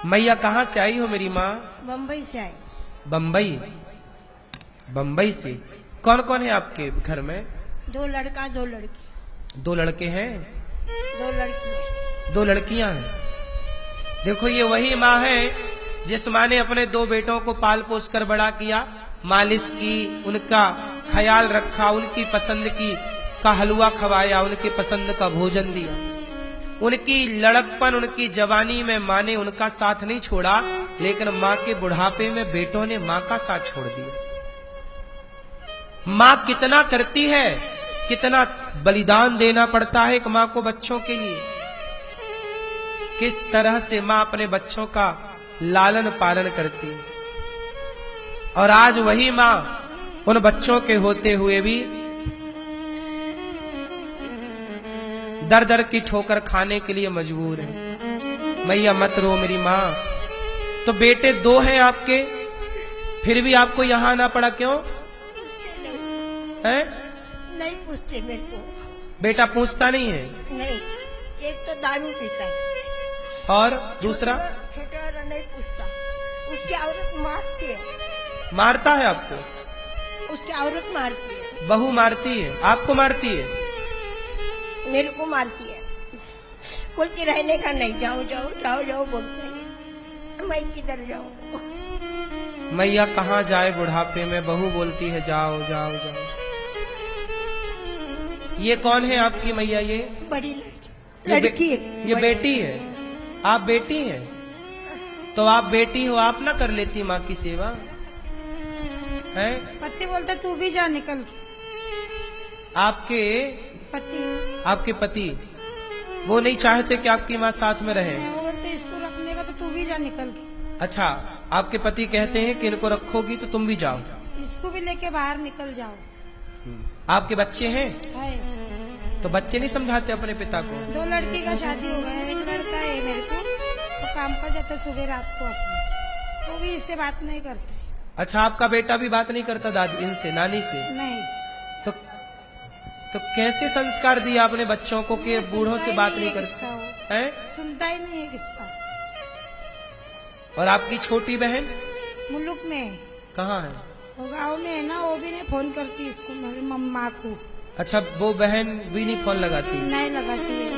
मैया कहाँ से आई हो मेरी माँ? बम्बई से आई। बम्बई? बम्बई से कौन कौन है आपके घर में? 2 लड़का 2 लड़की। 2 लड़के हैं? 2 लड़की है। 2 लड़कियां हैं। देखो ये वही माँ है जिस माँ ने अपने 2 बेटों को पाल पोस कर बड़ा किया, मालिश की, उनका ख्याल रखा, उनकी पसंद की का हलवा खवाया, उनके पसंद का भोजन दिया। उनकी लड़कपन, उनकी जवानी में माँ ने उनका साथ नहीं छोड़ा, लेकिन माँ के बुढ़ापे में बेटों ने माँ का साथ छोड़ दिया। माँ कितना करती है, कितना बलिदान देना पड़ता है एक माँ को बच्चों के लिए। किस तरह से माँ अपने बच्चों का लालन पालन करती है। और आज वही माँ उन बच्चों के होते हुए भी दर दर की ठोकर खाने के लिए मजबूर है। मैया मत रो मेरी माँ। तो बेटे 2 हैं आपके, फिर भी आपको यहां आना पड़ा, क्यों? हैं? नहीं पूछते मेरे को। बेटा पूछता नहीं है? नहीं, एक तो दारू पीता है और दूसरा? छोटे वाला नहीं पूछता, उसकी औरत मारती है। मारता है आपको? उसकी औरत मारती है। बहू मारती है? आपको मारती है? मेरे को मारती है। बोलती रहने का नहीं, जाओ जाओ जाओ जाओ बोलते हैं। मैं किधर जाऊं? मैया कहाँ जाए बुढ़ापे में, बहू बोलती है जाओ जाओ जाओ। ये कौन है आपकी मैया? ये बड़ी लड़की है। ये बेटी है? आप बेटी हैं? तो आप बेटी हो, आप ना कर लेती माँ की सेवा है? पति बोलता तू भी जा निकल के। आपके पति पति वो नहीं चाहते कि आपकी माँ साथ में रहे? वो बोलते इसको रखने का तो तू भी जा निकल के। अच्छा, आपके पति कहते हैं कि इनको रखोगी तो तुम भी जाओ, इसको भी लेके बाहर निकल जाओ। आपके बच्चे हैं? है। तो बच्चे नहीं समझाते अपने पिता को? 2 लड़की का शादी हो गया, 1 लड़का है मेरे को, वो काम पर जाता सुबह रात को अपने, वो भी इससे बात नहीं करते। अच्छा, आपका बेटा भी बात नहीं करता दादी इनसे, नानी से? नहीं। तो कैसे संस्कार दिया अपने बच्चों को कि बूढ़ों से बात नहीं करता है? सुनता ही नहीं है किसका। और आपकी छोटी बहन मुल्क में? कहाँ है? वो गाँव में है ना, वो भी नहीं फोन करती इसको, मेरी मम्मा को। अच्छा, वो बहन भी नहीं फोन लगाती? नहीं लगाती है।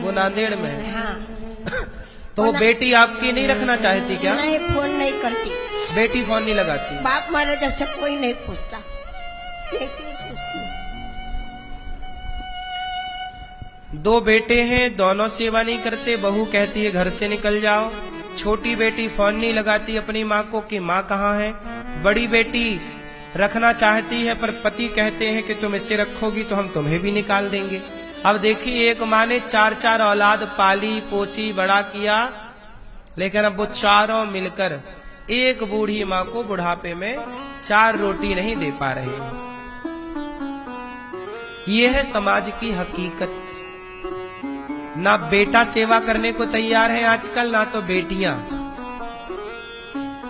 वो नांदेड़ में है? हाँ। तो वो बेटी आपकी नहीं रखना चाहती क्या? नहीं, फोन नहीं करती। बेटी फोन नहीं लगाती? बाप मारे जैसे कोई नहीं पूछता, पूछती। 2 बेटे हैं, दोनों सेवा नहीं करते। बहू कहती है घर से निकल जाओ। छोटी बेटी फोन नहीं लगाती अपनी माँ को कि माँ कहाँ है। बड़ी बेटी रखना चाहती है, पर पति कहते हैं कि तुम इसे रखोगी तो हम तुम्हें भी निकाल देंगे। अब देखिए, एक माँ ने 4 औलाद पाली पोसी बड़ा किया, लेकिन अब वो चारों मिलकर एक बूढ़ी माँ को बुढ़ापे में 4 रोटी नहीं दे पा रहे हैं। ये है समाज की हकीकत। ना बेटा सेवा करने को तैयार है आजकल, ना तो बेटियां।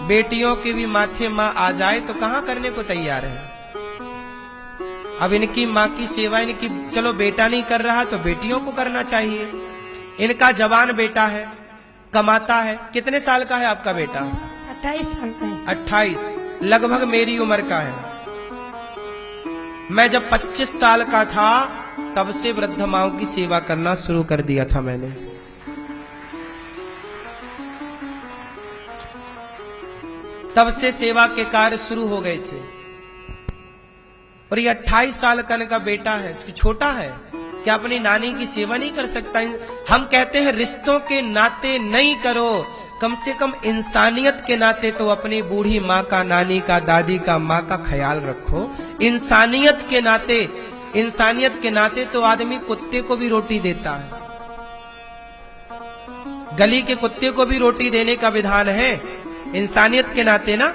बेटियों के भी माथे माँ आ जाए तो कहां करने को तैयार है। अब इनकी माँ की सेवा, इनकी चलो बेटा नहीं कर रहा तो बेटियों को करना चाहिए। इनका जवान बेटा है, कमाता है। कितने साल का है आपका बेटा? 28 साल का है। 28, लगभग मेरी उम्र का है। मैं जब 25 साल का था तब से वृद्ध माओं की सेवा करना शुरू कर दिया था मैंने। तब से सेवा के कार्य शुरू हो गए थे। और ये 28 साल का इनका बेटा है, छोटा है, क्या अपनी नानी की सेवा नहीं कर सकता? हम कहते हैं रिश्तों के नाते नहीं करो, कम से कम इंसानियत के नाते तो अपनी बूढ़ी माँ का, नानी का, दादी का, माँ का ख्याल रखो। इंसानियत के नाते तो आदमी कुत्ते को भी रोटी देता है, गली के कुत्ते को भी रोटी देने का विधान है, इंसानियत के नाते ना।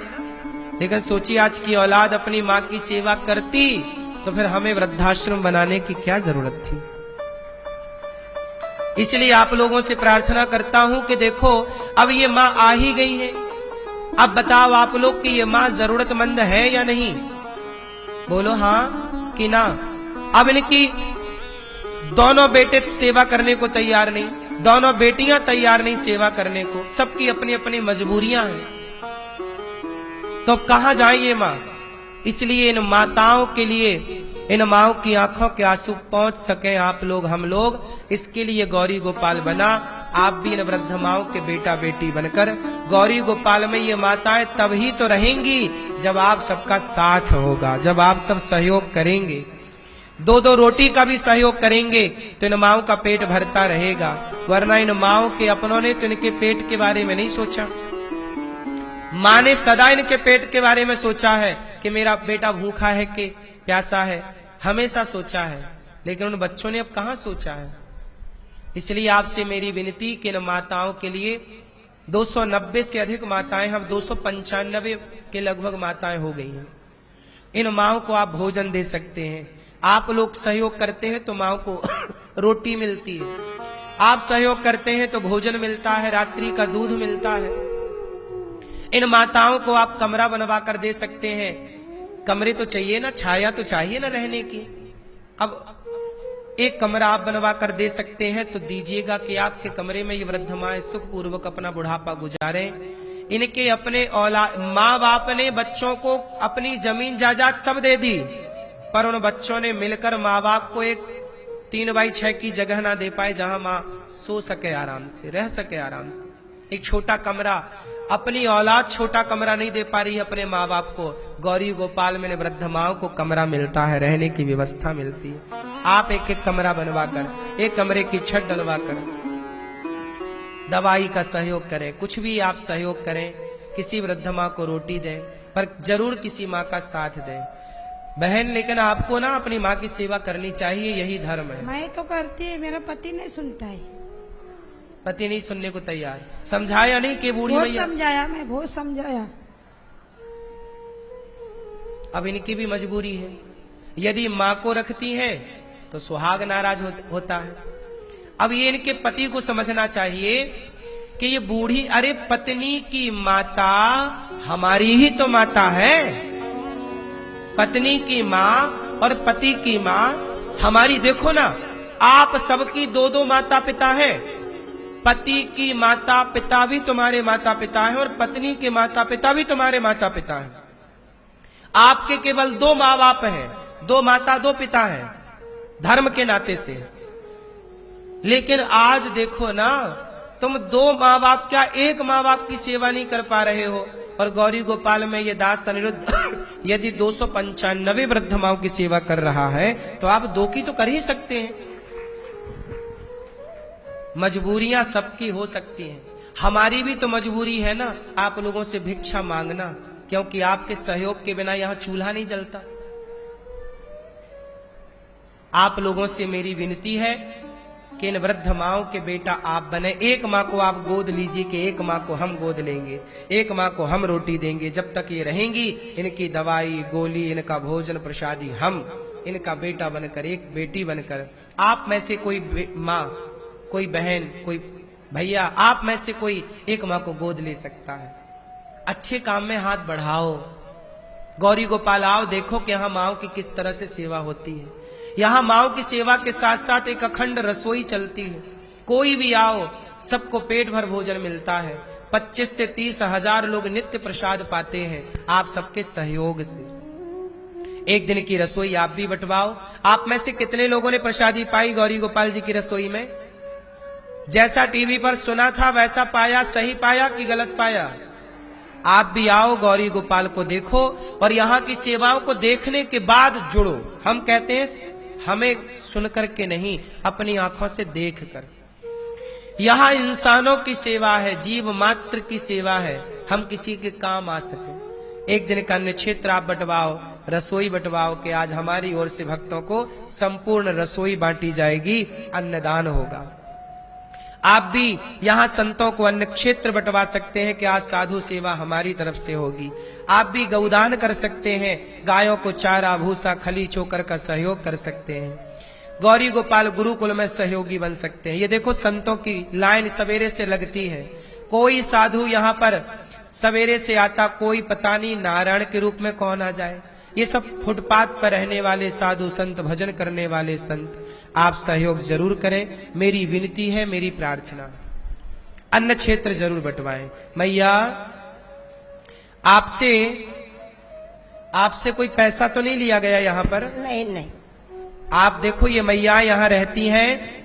लेकिन सोचिए, आज की औलाद अपनी माँ की सेवा करती तो फिर हमें वृद्धाश्रम बनाने की क्या जरूरत थी। इसलिए आप लोगों से प्रार्थना करता हूं कि देखो, अब ये माँ आ ही गई है, अब बताओ आप लोग कि ये माँ जरूरतमंद है या नहीं? बोलो हाँ कि ना। अब इनकी दोनों बेटे सेवा करने को तैयार नहीं, दोनों बेटियां तैयार नहीं सेवा करने को, सबकी अपनी अपनी मजबूरियां हैं। तो कहां जाए ये मां? इसलिए इन माताओं के लिए, इन माओं की आंखों के आंसू पहुंच सके आप लोग, हम लोग, इसके लिए गौरी गोपाल बना। आप भी इन वृद्ध माओं के बेटा बेटी बनकर गौरी गोपाल में ये माताएं तभी तो रहेंगी जब आप सबका साथ होगा, जब आप सब सहयोग करेंगे, दो दो रोटी का भी सहयोग करेंगे तो इन माओं का पेट भरता रहेगा। वरना इन माओं के अपनों ने तो इनके पेट के बारे में नहीं सोचा। मां ने सदा इनके पेट के बारे में सोचा है कि मेरा बेटा भूखा है कि प्यासा है, हमेशा सोचा है, लेकिन उन बच्चों ने अब कहां सोचा है। इसलिए आपसे मेरी विनती कि इन माताओं के लिए 290 से अधिक माताएं, हम 295 के लगभग माताएं हो गई हैं। इन माओं को आप भोजन दे सकते हैं। आप लोग सहयोग करते हैं तो माओं को रोटी मिलती है, आप सहयोग करते हैं तो भोजन मिलता है, रात्रि का दूध मिलता है। इन माताओं को आप कमरा बनवा कर दे सकते हैं। कमरे तो चाहिए ना, छाया तो चाहिए ना रहने की। अब एक कमरा आप बनवा कर दे सकते हैं तो दीजिएगा कि आपके कमरे में ये वृद्ध माएं सुखपूर्वक अपना बुढ़ापा गुजारें। इनके अपने औलाद, माँ बाप ने बच्चों को अपनी जमीन जायदाद सब दे दी, पर उन बच्चों ने मिलकर माँ बाप को एक 3x6 की जगह ना दे पाए जहां माँ सो सके, आराम से रह सके, आराम से एक छोटा कमरा। अपनी औलाद छोटा कमरा नहीं दे पा रही है अपने माँ बाप को। गौरी गोपाल में वृद्ध माओं को कमरा मिलता है, रहने की व्यवस्था मिलती है। आप एक एक कमरा बनवाकर, एक कमरे की छत डलवाकर दवाई का सहयोग करें, कुछ भी आप सहयोग करें, किसी वृद्ध माँ को रोटी दें, पर जरूर किसी माँ का साथ दें बहन। लेकिन आपको ना अपनी माँ की सेवा करनी चाहिए, यही धर्म है। मैं तो करती है, मेरा पति नहीं सुनता है। पति नहीं सुनने को तैयार, समझाया नहीं कि बूढ़ी बहुत मैया, समझाया, मैं बहुत समझाया। अब इनकी भी मजबूरी है। यदि माँ को रखती हैं तो सुहाग नाराज होता है। अब ये इनके पति को समझना चाहिए कि ये बूढ़ी, अरे पत्नी की माता हमारी ही तो माता है। पत्नी की माँ और पति की माँ हमारी। देखो ना, आप सबकी दो दो माता पिता है। पति की माता पिता भी तुम्हारे माता पिता है और पत्नी के माता पिता भी तुम्हारे माता पिता हैं। आपके केवल 2 माँ बाप हैं, 2 माता 2 पिता हैं धर्म के नाते से। लेकिन आज देखो ना, तुम 2 माँ बाप क्या 1 माँ बाप की सेवा नहीं कर पा रहे हो। और गौरी गोपाल में ये दास अनिरुद्ध यदि 295 वृद्ध माओं की सेवा कर रहा है तो आप 2 की तो कर ही सकते हैं। मजबूरियां सबकी हो सकती हैं, हमारी भी तो मजबूरी है ना आप लोगों से भिक्षा मांगना, क्योंकि आपके सहयोग के बिना यहां चूल्हा नहीं जलता। आप लोगों से मेरी विनती है कि इन वृद्ध माओं के बेटा आप बने। एक माँ को आप गोद लीजिए कि एक माँ को हम गोद लेंगे, एक माँ को हम रोटी देंगे। जब तक ये रहेंगी इनकी दवाई गोली, इनका भोजन प्रसादी हम, इनका बेटा बनकर, एक बेटी बनकर। आप में से कोई माँ, कोई बहन, कोई भैया, आप में से कोई एक माँ को गोद ले सकता है। अच्छे काम में हाथ बढ़ाओ। गौरी गोपाल आओ, देखो कि यहाँ माओं की किस तरह से सेवा होती है। यहाँ माओं की सेवा के साथ साथ एक अखंड रसोई चलती है। कोई भी आओ, सबको पेट भर भोजन मिलता है। 25 से 30 हजार लोग नित्य प्रसाद पाते हैं आप सबके सहयोग से। एक दिन की रसोई आप भी बंटवाओ। आप में से कितने लोगों ने प्रसादी पाई गौरी गोपाल जी की रसोई में? जैसा टीवी पर सुना था वैसा पाया? सही पाया कि गलत पाया? आप भी आओ, गौरी गोपाल को देखो और यहाँ की सेवाओं को देखने के बाद जुड़ो। हम कहते हैं हमें सुनकर के नहीं, अपनी आंखों से देख कर। यहाँ इंसानों की सेवा है, जीव मात्र की सेवा है, हम किसी के काम आ सके। एक दिन का अन्य क्षेत्र आप बंटवाओ, रसोई बंटवाओ कि आज हमारी ओर से भक्तों को संपूर्ण रसोई बांटी जाएगी, अन्नदान होगा। आप भी यहाँ संतों को अन्न क्षेत्र बंटवा सकते हैं कि आज साधु सेवा हमारी तरफ से होगी। आप भी गौदान कर सकते हैं, गायों को चारा भूसा खली चोकर का सहयोग कर सकते हैं। गौरी गोपाल गुरुकुल में सहयोगी बन सकते हैं। ये देखो संतों की लाइन सवेरे से लगती है। कोई साधु यहाँ पर सवेरे से आता, कोई पता नहीं नारायण के रूप में कौन आ जाए। ये सब फुटपाथ पर रहने वाले साधु संत, भजन करने वाले संत, आप सहयोग जरूर करें, मेरी विनती है, मेरी प्रार्थना। अन्न क्षेत्र जरूर बंटवाएं। मैया आपसे कोई पैसा तो नहीं लिया गया यहाँ पर? नहीं नहीं, आप देखो ये मैया यहाँ रहती हैं,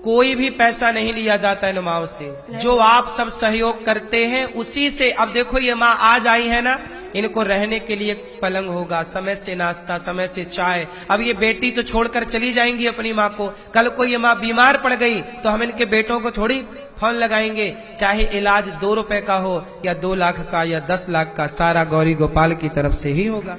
कोई भी पैसा नहीं लिया जाता है इन माओं से। जो आप सब सहयोग करते हैं उसी से। अब देखो ये माँ आज आई है ना, इनको रहने के लिए पलंग होगा, समय से नाश्ता, समय से चाय। अब ये बेटी तो छोड़कर चली जाएंगी अपनी माँ को, कल को ये माँ बीमार पड़ गई तो हम इनके बेटों को थोड़ी फोन लगाएंगे। चाहे इलाज 2 रुपए का हो या 2 लाख का या 10 लाख का, सारा गौरी गोपाल की तरफ से ही होगा।